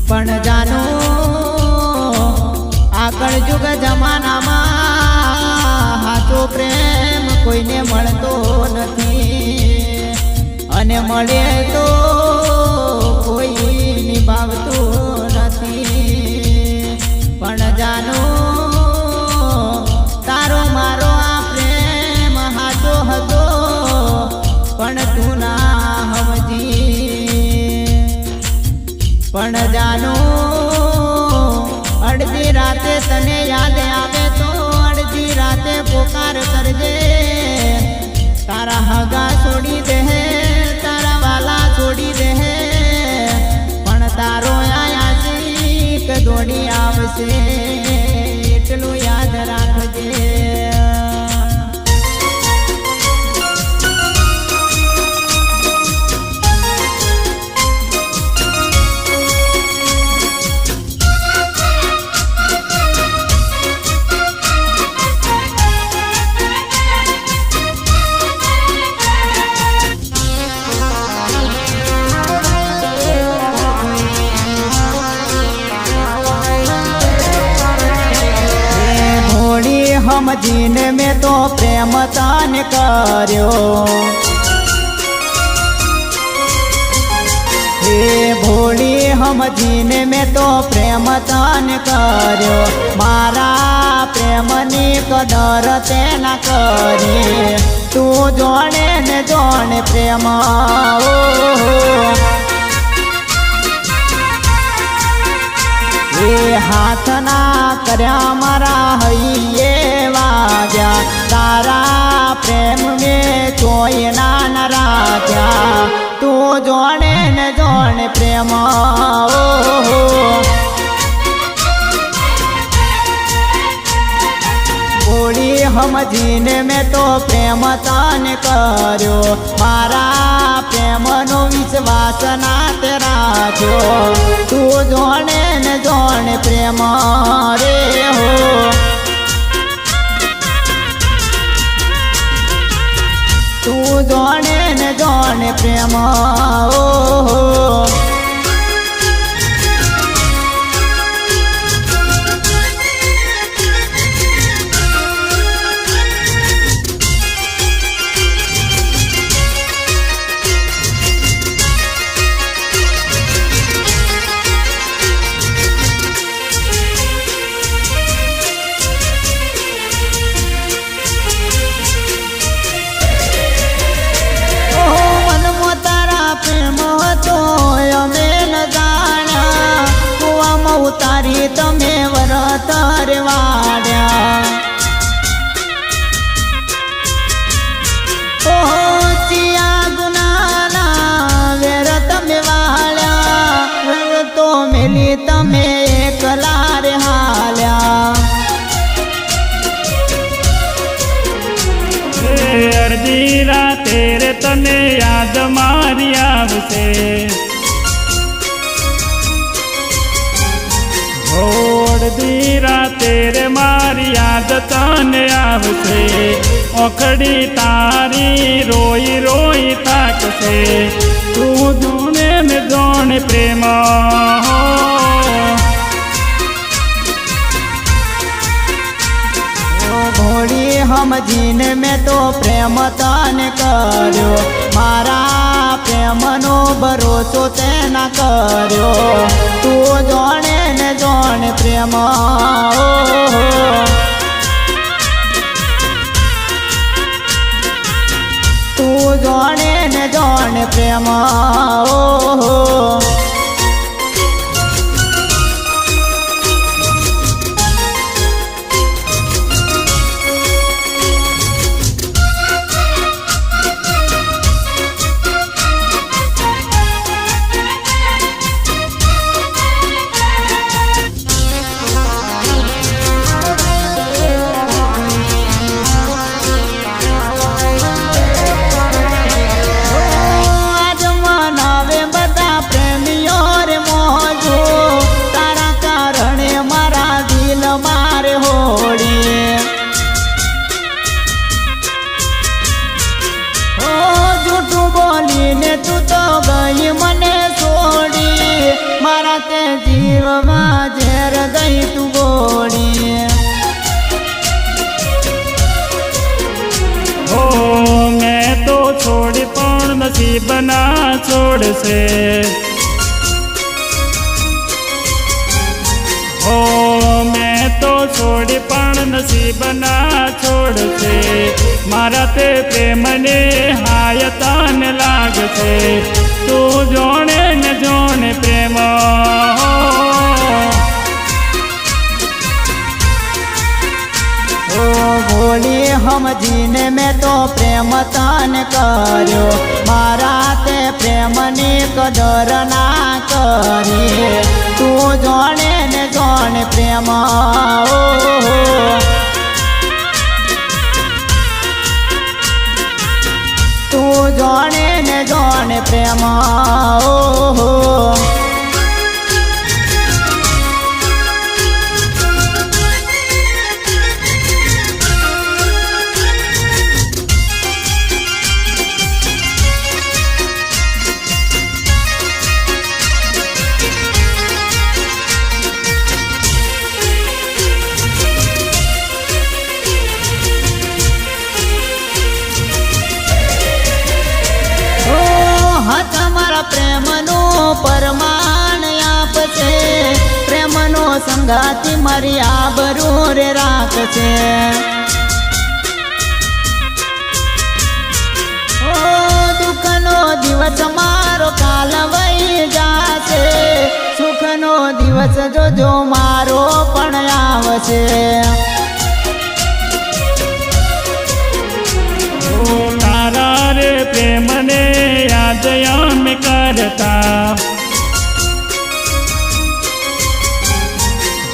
પણ જાનો આગળ યુગ જમાનામાં સાચો પ્રેમ કોઈને મળતો નથી અને મળે તો કોઈ નિભાવતું નથી પણ જાનો તારો મારો આ પ્રેમ સાચો હતો પણ તું ના સમજી પણ જાનો અડધી રાતે તને યાદ આવે તો અડધી રાતે પોકાર કરજે તારા હગા છોડી દે તારા વાલા છોડી દે પણ તારો આયાચીક દોડી આવશે એટલું યાદ રાખજે સમજીને મેં તો પ્રેમ તને કર્યો હે ભોળી સમજીને મેં તો પ્રેમ તને કર્યો મારા પ્રેમની કદર તેના કરી તું જોણે ને જોણે પ્રેમ એ હાથના કર્યા મારા હૈયે વાગ્યા તારા પ્રેમ મેં કોઈ ના રાખ્યા તું જોણે ને જોણે પ્રેમ ભોળી સમજીને મેં તો પ્રેમ તને કર્યો મારા પ્રેમનો વિશ્વાસ ના તે રાખ્યો તું જોણે ને જોણે પ્રેમ રે હો તું જોણે ને જોણે પ્રેમ તારી તમે વરતર વાડ્યા ઓહો ચિયા ગુનાના વેર તમે વાળ્યા તો મેલી તમે એકલા રે હાલ્યા અડધી રાતે રે તને યાદ મારી આવશે અડધી રાતે રે મારી યાદ તને આવશે ઓખડી તારી રોઈ રોઈ તાકશે તું જોણે ને જોણે પ્રેમ ભોળી સમજીને મેં તો પ્રેમ તને કર્યો મારા પ્રેમનો ભરોસો તેના કર્યો તું જોણે ને જોણે પ્રેમ તું જોણે ને જોણે પ્રેમ ગઈ તું ગોળી. હો મેં તો છોડી પણ નસીબ ના છોડશે. હો મેં તો છોડી પણ નસીબ ના છોડશે. મારા તે પ્રેમને હાય તને લાગશે. તું જોણે ને જોણે પ્રેમ. ઓ ભોળી સમજીને મેં તો પ્રેમ તને કર્યો. મારા તે પ્રેમની કદર ના કરી. તું જોણે ને જોણે પ્રેમ. તું જોણે ને જોણે પ્રેમ. તમારા પ્રેમનું પરમાણ આપશે. પ્રેમનો સંગાતી મારી આબરૂ રે રાખશે. ઓ દુઃખનો દિવસ મારો કાલ વહી જાશે. સુખનો દિવસ જોજો મારો પણ આવશે. તારા રે પ્રેમને યાદ અમે કરતા.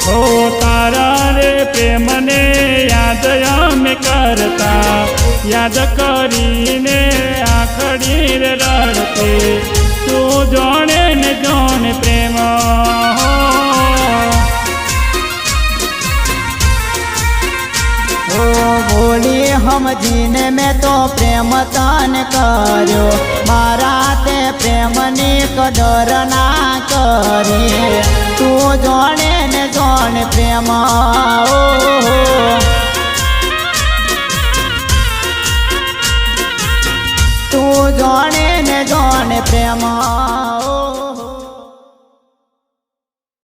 હો તારા રે પ્રેમને યાદ અમે કરતા. યાદ કરીને આખડી રે રડતી. તું જોણે ને જોણે પ્રેમ. ભોળી સમજીને મેં તો પ્રેમ તને કર્યો. મારા તે પ્રેમની કદર ના કરી. તું જોણે ને જોણે પ્રેમ.